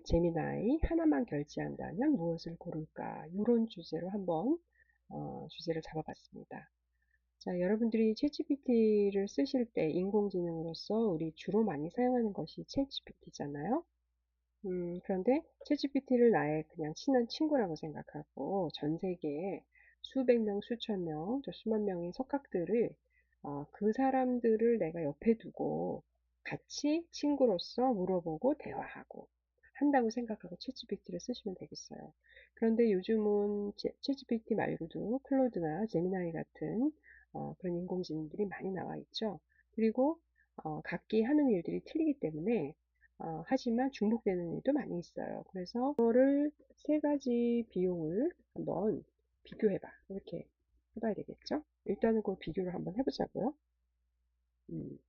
제미나이 하나만 결제한다면 무엇을 고를까? 이런 주제로 한번 주제를 잡아봤습니다. 자, 여러분들이 챗GPT를 쓰실 때 인공지능으로서 우리 주로 많이 사용하는 것이 챗GPT잖아요. 그런데 챗GPT를 나의 그냥 친한 친구라고 생각하고 전 세계에 수백 명, 수천 명, 또 수만 명의 석학들을 그 사람들을 내가 옆에 두고 같이 친구로서 물어보고 대화하고 한다고 생각하고 챗GPT를 쓰시면 되겠어요. 그런데 요즘은 챗GPT 말고도 클로드나 제미나이 같은 그런 인공지능들이 많이 나와 있죠. 그리고 각기 하는 일들이 틀리기 때문에 하지만 중복되는 일도 많이 있어요. 그래서 이거를 세 가지 비용을 한번 비교해봐. 이렇게 해봐야 되겠죠? 일단은 그 비교를 한번 해보자고요. 음,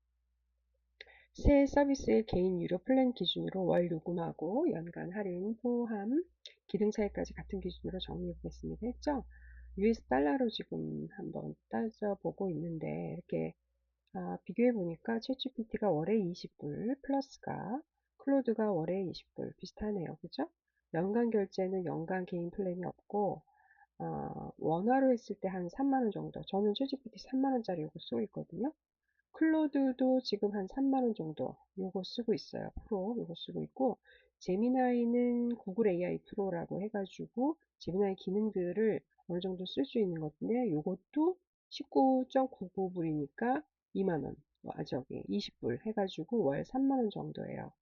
새 서비스의 개인 유료 플랜 기준으로 월 요금하고 연간 할인, 포함, 기능 차이까지 같은 기준으로 정리해 보겠습니다. 했죠? US 달러로 지금 한번 따져보고 있는데 이렇게 비교해 보니까 챗GPT가 월에 20불 플러스가 클로드가 월에 20불 비슷하네요. 그죠? 연간 결제는 연간 개인 플랜이 없고 원화로 했을 때 한 3만원 정도. 저는 챗GPT 3만원짜리 요거 쓰고 있거든요. 클로드도 지금 한 3만원 정도 요거 쓰고 있어요. 프로 요거 쓰고 있고 제미나이는 구글 AI 프로라고 해가지고 제미나이 기능들을 어느 정도 쓸 수 있는 건데 요것도 19.99불이니까 2만원 저기 20불 해가지고 월 3만원 정도예요.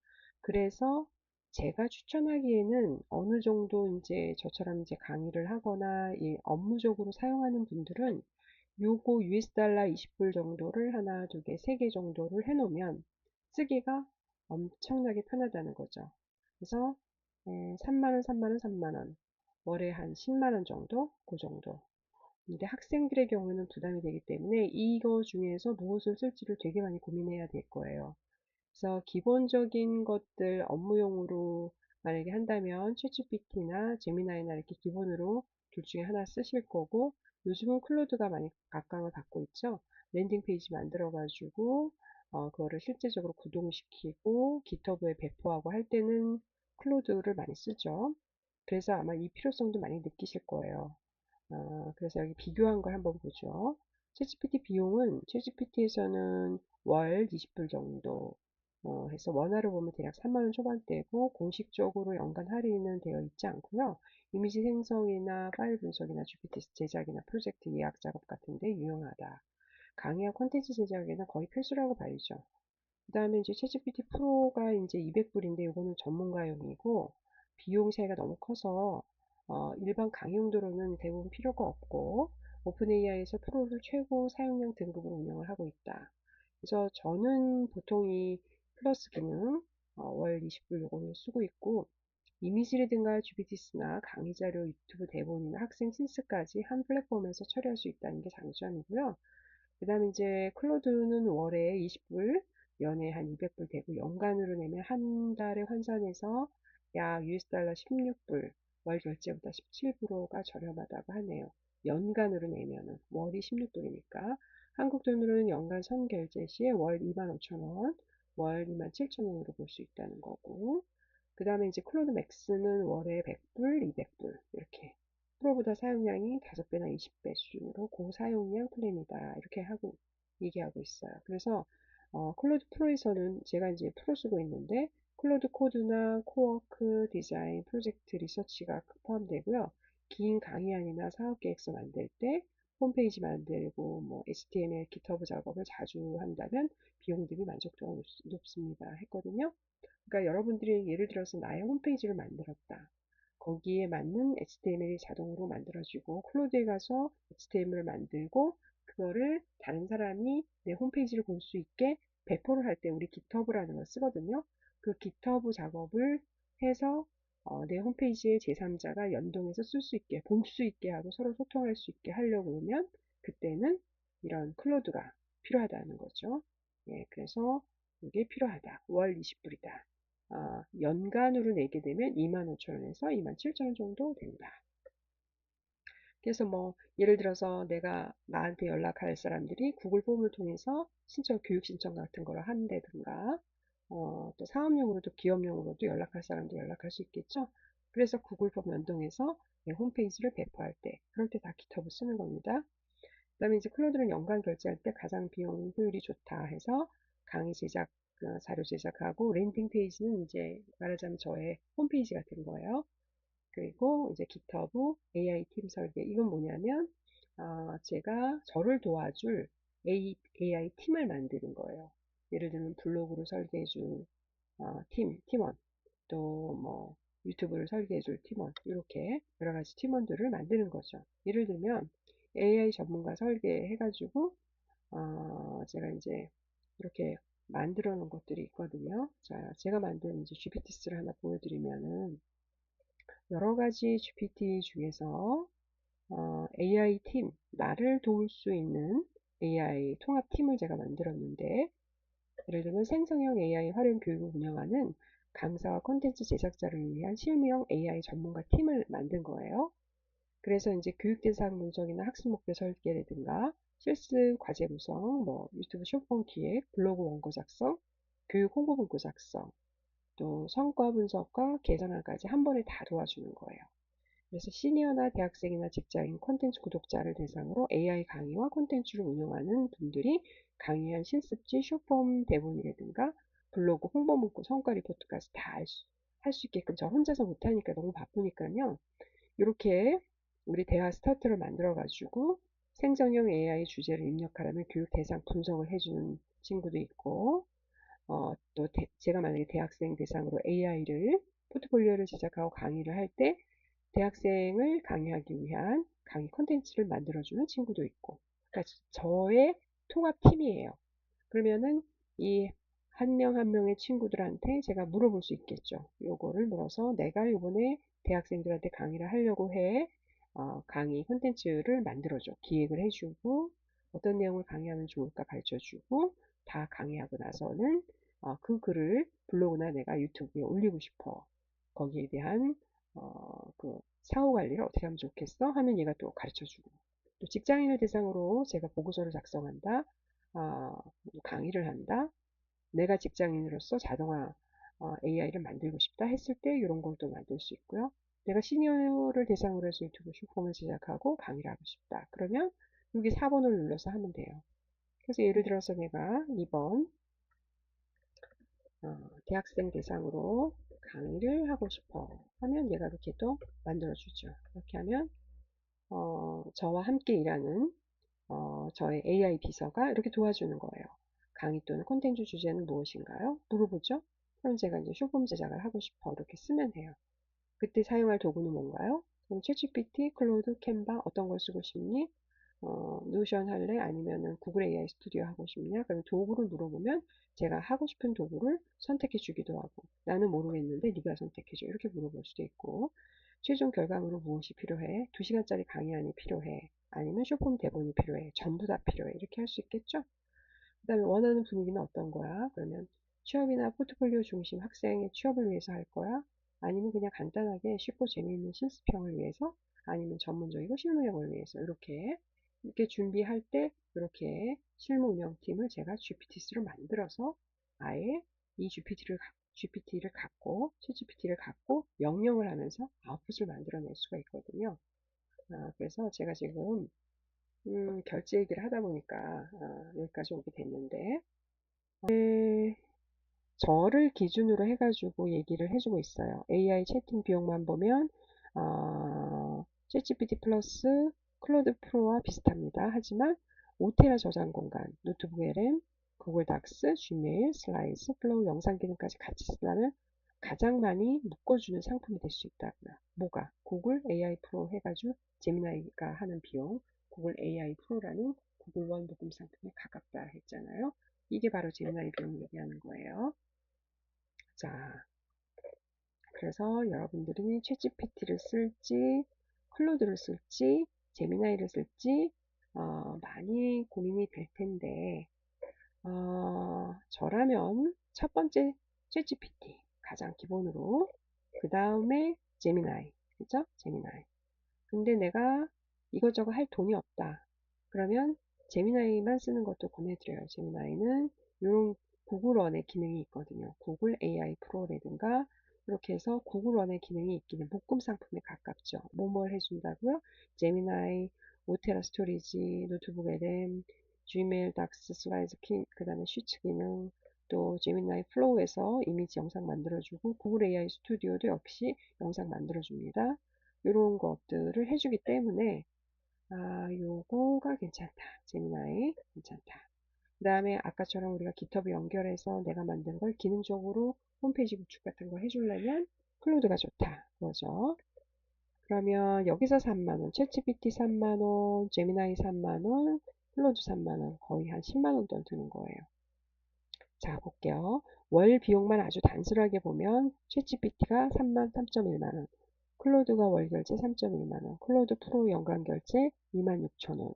그래서 제가 추천하기에는 어느 정도 이제 저처럼 이제 강의를 하거나 이 업무적으로 사용하는 분들은 요거 US 달러 20불 정도를 하나, 두 개, 세 개 정도를 해놓으면 쓰기가 엄청나게 편하다는 거죠. 그래서 3만원, 3만원, 3만원, 월에 한 10만원 정도? 그 정도. 근데 학생들의 경우는 부담이 되기 때문에 이거 중에서 무엇을 쓸지를 되게 많이 고민해야 될 거예요. 그래서 기본적인 것들 업무용으로 만약에 한다면 챗GPT나 제미나이나 이렇게 기본으로 둘 중에 하나 쓰실 거고 요즘은 클로드가 많이 각광을 받고 있죠. 랜딩 페이지 만들어 가지고 그거를 실제적으로 구동시키고 깃허브에 배포하고 할 때는 클로드를 많이 쓰죠. 그래서 아마 이 필요성도 많이 느끼실 거예요. 그래서 여기 비교한 걸 한번 보죠. 챗GPT 비용은 챗GPT에서는 월 20불 정도 해서 원화로 보면 대략 3만원 초반대고 공식적으로 연간 할인은 되어 있지 않고요. 이미지 생성이나 파일 분석이나 GPT 제작이나 프로젝트 예약 작업 같은 데 유용하다. 강의와 콘텐츠 제작에는 거의 필수라고 봐야죠. 그 다음에 이제 챗GPT 프로가 이제 200불인데 이거는 전문가용이고 비용 차이가 너무 커서 일반 강의 용도로는 대부분 필요가 없고 오픈 AI에서 프로를 최고 사용량 등급으로 운영을 하고 있다. 그래서 저는 보통 이 플러스 기능 월 20불 요거를 쓰고 있고 이미지라든가 GPT나 강의 자료, 유튜브 대본이나 학생 신스까지 한 플랫폼에서 처리할 수 있다는 게 장점이고요. 그 다음에 이제 클로드는 월에 20불, 연에 한 200불 되고 연간으로 내면 한 달에 환산해서 약 US 달러 16불, 월 결제보다 17%가 저렴하다고 하네요. 연간으로 내면은 월이 16불이니까 한국 돈으로는 연간 선결제 시에 월 25,000원, 월 27,000원으로 볼 수 있다는 거고 그 다음에 이제 클로드 맥스는 월에 100불, 200불 이렇게 프로보다 사용량이 5배나 20배 수준으로 고사용량 플랜이다. 이렇게 하고 얘기하고 있어요. 그래서 클로드 프로에서는 제가 이제 프로 쓰고 있는데 클로드 코드나 코워크, 디자인, 프로젝트 리서치가 포함되고요. 긴 강의안이나 사업 계획서 만들 때 홈페이지 만들고 뭐 HTML, GitHub 작업을 자주 한다면 비용 대비 만족도가 높습니다. 했거든요. 그러니까 여러분들이 예를 들어서 나의 홈페이지를 만들었다. 거기에 맞는 HTML이 자동으로 만들어지고 클로드에 가서 HTML을 만들고 그거를 다른 사람이 내 홈페이지를 볼 수 있게 배포를 할 때 우리 GitHub라는 걸 쓰거든요. 그 GitHub 작업을 해서 내 홈페이지에 제3자가 연동해서 쓸 수 있게, 볼 수 있게 하고 서로 소통할 수 있게 하려고 하면 그때는 이런 클로드가 필요하다는 거죠. 예, 그래서 이게 필요하다. 월 20불이다. 연간으로 내게 되면 25,000원에서 27,000원 정도 된다. 그래서 뭐 예를 들어서 내가 나한테 연락할 사람들이 구글 폼을 통해서 교육 신청 같은 걸 한다든가 또 사업용으로도 기업용으로도 연락할 사람도 연락할 수 있겠죠. 그래서 구글 폼 연동해서 내 홈페이지를 배포할 때, 그럴 때 다 깃허브 쓰는 겁니다. 그다음에 이제 클로드는 연관 결제할 때 가장 비용 효율이 좋다 해서 강의 제작, 자료 제작하고 랜딩 페이지는 이제 말하자면 저의 홈페이지가 된 거예요. 그리고 이제 깃허브 AI 팀 설계, 이건 뭐냐면 제가 저를 도와줄 AI 팀을 만드는 거예요. 예를 들면 블로그를 설계해 줄 팀원, 또 뭐 유튜브를 설계해 줄 팀원, 이렇게 여러 가지 팀원들을 만드는 거죠. 예를 들면 AI 전문가 설계해가지고 제가 이제 이렇게 만들어 놓은 것들이 있거든요. 자, 제가 만든 이제 GPT스를 하나 보여드리면은 여러 가지 GPT 중에서 AI 팀, 나를 도울 수 있는 AI 통합팀을 제가 만들었는데, 예를 들면 생성형 AI 활용 교육을 운영하는 강사와 콘텐츠 제작자를 위한 실무형 AI 전문가 팀을 만든 거예요. 그래서 이제 교육 대상 분석이나 학습 목표 설계라든가 실습 과제 구성, 뭐 유튜브 쇼폼 기획, 블로그 원고 작성, 교육 홍보 문구 작성, 또 성과 분석과 개선안까지 한 번에 다 도와주는 거예요. 그래서 시니어나 대학생이나 직장인 콘텐츠 구독자를 대상으로 AI 강의와 콘텐츠를 운영하는 분들이 강의한 실습지, 쇼폼 대본이라든가 블로그 홍보 문구, 성과 리포트까지 다 할 수 있게끔, 저 혼자서 못하니까 너무 바쁘니까요. 이렇게 우리 대화 스타트를 만들어 가지고 생성형 AI 주제를 입력하라면 교육 대상 분석을 해주는 친구도 있고, 또 제가 만약에 대학생 대상으로 AI를 포트폴리오를 제작하고 강의를 할 때 대학생을 강의하기 위한 강의 콘텐츠를 만들어주는 친구도 있고, 그러니까 저의 통합팀이에요. 그러면은 이 한 명 한 명의 친구들한테 제가 물어볼 수 있겠죠. 요거를 물어서 내가 이번에 대학생들한테 강의를 하려고 해. 강의 콘텐츠를 만들어줘. 기획을 해주고, 어떤 내용을 강의하면 좋을까 가르쳐주고, 다 강의하고 나서는 그 글을 블로그나 내가 유튜브에 올리고 싶어. 거기에 대한 그 사후 관리를 어떻게 하면 좋겠어? 하면 얘가 또 가르쳐주고. 또 직장인을 대상으로 제가 보고서를 작성한다. 강의를 한다. 내가 직장인으로서 자동화 AI를 만들고 싶다 했을 때 이런 걸 또 만들 수 있고요. 내가 시니어를 대상으로 해서 유튜브 쇼폼을 제작하고 강의를 하고 싶다. 그러면 여기 4번을 눌러서 하면 돼요. 그래서 예를 들어서 내가 2번 대학생 대상으로 강의를 하고 싶어 하면 얘가 이렇게 또 만들어주죠. 이렇게 하면 저와 함께 일하는 저의 AI 비서가 이렇게 도와주는 거예요. 강의 또는 콘텐츠 주제는 무엇인가요? 물어보죠. 그럼 제가 이제 쇼폼 제작을 하고 싶어 이렇게 쓰면 돼요. 그때 사용할 도구는 뭔가요? 그럼 챗GPT, 클로드, 캔바 어떤 걸 쓰고 싶니? 노션 할래? 아니면은 구글 AI 스튜디오 하고 싶냐? 그럼 도구를 물어보면 제가 하고 싶은 도구를 선택해 주기도 하고, 나는 모르겠는데 네가 선택해 줘, 이렇게 물어볼 수도 있고, 최종 결과물은 무엇이 필요해? 2시간짜리 강의안이 필요해? 아니면 쇼폼 대본이 필요해? 전부 다 필요해? 이렇게 할 수 있겠죠? 그 다음에 원하는 분위기는 어떤 거야? 그러면 취업이나 포트폴리오 중심 학생의 취업을 위해서 할 거야? 아니면 그냥 간단하게 쉽고 재미있는 실습형을 위해서? 아니면 전문적이고 실무형을 위해서? 이렇게 준비할 때 이렇게 실무 운영팀을 제가 GPT스로 만들어서 아예 이 GPT를 갖고, 챗GPT를 갖고 명령을 하면서 아웃풋을 만들어낼 수가 있거든요. 그래서 제가 지금 결제 얘기를 하다 보니까 여기까지 오게 됐는데, 저를 기준으로 해가지고 얘기를 해주고 있어요. AI 채팅 비용만 보면 챗GPT 플러스 클로드 프로와 비슷합니다. 하지만 5테라 저장 공간, 노트북의 램, 구글 닥스, 지메일, 슬라이드, 플로우 영상 기능까지 같이 쓰려면 가장 많이 묶어주는 상품이 될 수 있다고요. 뭐가? 구글 AI 프로 해가지고 제미나이가 하는 비용, 구글 AI 프로라는 구글 원부금 상품에 가깝다 했잖아요. 이게 바로 제미나이 비용 얘기하는 거예요. 자, 그래서 여러분들이 챗GPT를 쓸지, 클로드를 쓸지, 제미나이를 쓸지 많이 고민이 될 텐데, 저라면 첫 번째 챗GPT 가장 기본으로, 그 다음에 제미나이, 그죠? 제미나이. 근데 내가 이것저것 할 돈이 없다. 그러면 제미나이만 쓰는 것도 권해드려요. 제미나이는 이런 구글 원의 기능이 있거든요. 구글 AI 프로라든가 이렇게 해서 구글 원의 기능이 있기는 묶음 상품에 가깝죠. 뭐뭘 해준다고요? 제미나이, 오테라 스토리지, 노트북 LM, Gmail, 닥스, 슬라이드, 그 다음에 쉬츠 기능, 또 제미나이 플로우에서 이미지 영상 만들어주고 구글 AI 스튜디오도 역시 영상 만들어줍니다. 이런 것들을 해주기 때문에 요거가 괜찮다. 제미나이 괜찮다. 그 다음에 아까처럼 우리가 GitHub 연결해서 내가 만든 걸 기능적으로 홈페이지 구축 같은 거 해주려면 클로드가 좋다. 그거죠. 그러면 여기서 3만원, 챗GPT 3만원, 제미나이 3만원, 클로드 3만원, 거의 한 10만원 돈 드는 거예요. 자, 볼게요. 월 비용만 아주 단순하게 보면 챗GPT가 3.1만원, 클로드가 월 결제 3.1만원, 클로드 프로 연간 결제 26,000원,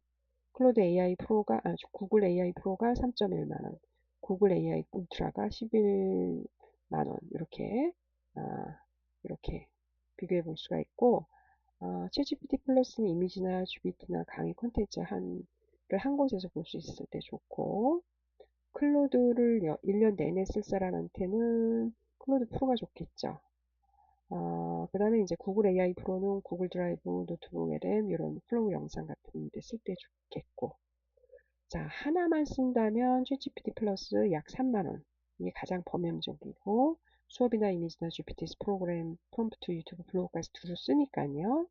클로드 AI 프로가, 구글 AI 프로가 3.1만원, 구글 AI 울트라가 11만원, 이렇게, 이렇게 비교해 볼 수가 있고, 챗GPT 플러스는 이미지나 GPT나 강의 콘텐츠 한 곳에서 볼 수 있을 때 좋고, 클로드를 1년 내내 쓸 사람한테는 클로드 프로가 좋겠죠. 그 다음에 이제 구글 AI 프로는 구글 드라이브, 노트북 LM 이런 플로우 영상 같은 데 쓸 때 좋겠고, 자, 하나만 쓴다면 챗GPT 플러스 약 3만원. 이게 가장 범용적이고, 수업이나 이미지나 GPT 프로그램, 프롬프트, 유튜브 블로그까지 두루 쓰니까요.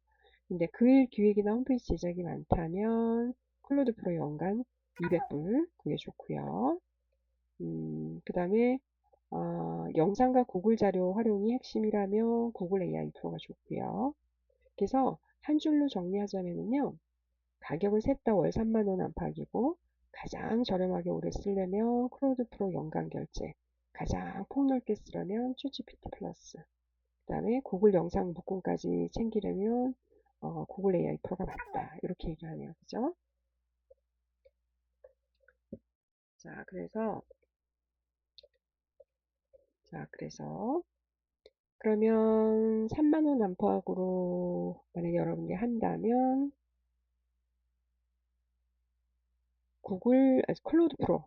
근데 글 기획이나 홈페이지 제작이 많다면 클로드 프로 연간 200불, 그게 좋고요. 그 다음에 영상과 구글 자료 활용이 핵심이라면 구글 AI 프로가 좋고요. 그래서 한 줄로 정리하자면요. 가격을 셋 다 월 3만원 안팎이고 가장 저렴하게 오래 쓰려면 클로드 프로 연간 결제, 가장 폭넓게 쓰려면 챗GPT 플러스, 그 다음에 구글 영상 묶음까지 챙기려면 구글 AI 프로가 맞다. 이렇게 얘기하네요. 그죠? 자, 그래서 그러면 3만원 안팎으로 만약에 여러분이 한다면 클로드 프로,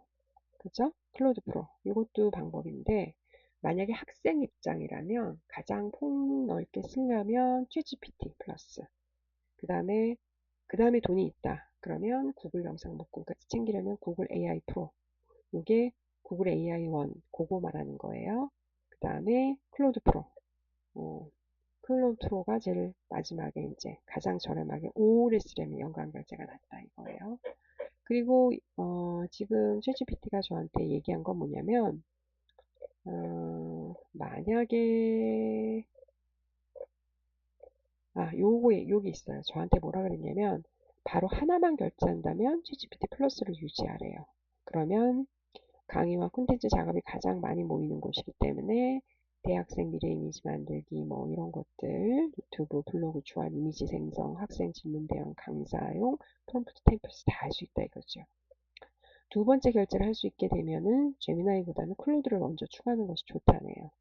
그죠? 클로드 프로. 이것도 방법인데, 만약에 학생 입장이라면 가장 폭넓게 쓰려면 챗GPT 플러스. 그 다음에 돈이 있다. 그러면 구글 영상 묶음까지 챙기려면 구글 AI 프로. 이게 구글 AI 원, 그거 말하는 거예요. 그 다음에 클로드 프로. 클로드 프로가 제일 마지막에 이제 가장 저렴하게 오래 쓰려면 연간 결제가 낫다 이거예요. 그리고 지금 챗GPT가 저한테 얘기한 건 뭐냐면 만약에 여기 있어요. 저한테 뭐라 그랬냐면 바로 하나만 결제한다면 챗GPT 플러스를 유지하래요. 그러면 강의와 콘텐츠 작업이 가장 많이 모이는 곳이기 때문에 대학생 미래 이미지 만들기 뭐 이런 것들 유튜브 블로그 주한 이미지 생성 학생 질문 대응 강사용 프롬프트 템플스 다 할 수 있다 이거죠. 두 번째 결제를 할 수 있게 되면은 제미나이보다는 클로드를 먼저 추가하는 것이 좋다네요.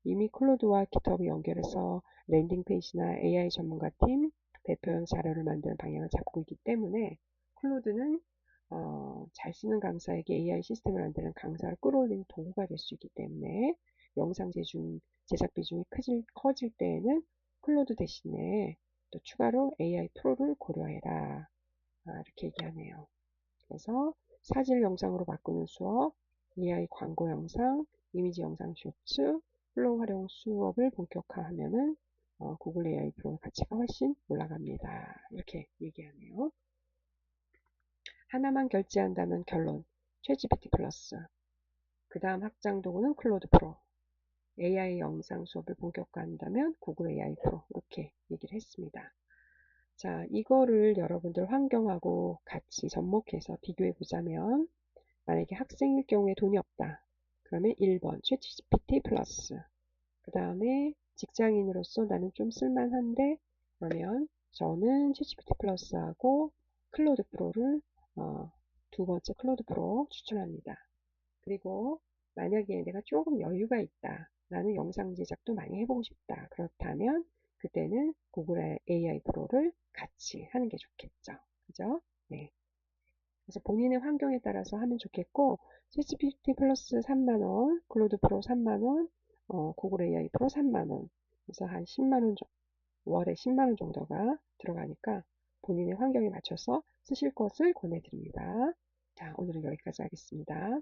이미 클로드와 GitHub 연결해서 랜딩 페이지나 AI 전문가팀 대표형 자료를 만드는 방향을 잡고 있기 때문에 클로드는 잘 쓰는 강사에게 AI 시스템을 만드는 강사를 끌어올리는 도구가 될 수 있기 때문에 영상 제작 비중이 커질 때에는 클로드 대신에 또 추가로 AI 프로를 고려해라. 이렇게 얘기하네요. 그래서 사진을 영상으로 바꾸는 수업, AI 광고 영상, 이미지 영상 쇼츠, 플로우 활용 수업을 본격화하면은 구글 AI 프로 가치가 훨씬 올라갑니다. 이렇게 얘기하네요. 하나만 결제한다면 결론, 챗GPT 플러스. 그 다음 확장 도구는 클로드 프로. AI 영상 수업을 본격화한다면 구글 AI 프로. 이렇게 얘기를 했습니다. 자, 이거를 여러분들 환경하고 같이 접목해서 비교해 보자면 만약에 학생일 경우에 돈이 없다. 그러면 1번 챗GPT 플러스. 그 다음에 직장인으로서 나는 좀 쓸만한데 그러면 저는 챗GPT 플러스하고 클로드 프로를 두 번째 클로드 프로 추천합니다. 그리고 만약에 내가 조금 여유가 있다. 나는 영상 제작도 많이 해보고 싶다. 그렇다면 그때는 구글 AI 프로를 같이 하는 게 좋겠죠. 그죠? 네. 그래서 본인의 환경에 따라서 하면 좋겠고, 챗GPT 플러스 3만 원, 클로드 프로 3만 원, 구글 AI 프로 3만 원. 그래서 한 10만 원, 월에 10만 원 정도가 들어가니까 본인의 환경에 맞춰서 쓰실 것을 권해드립니다. 자, 오늘은 여기까지 하겠습니다.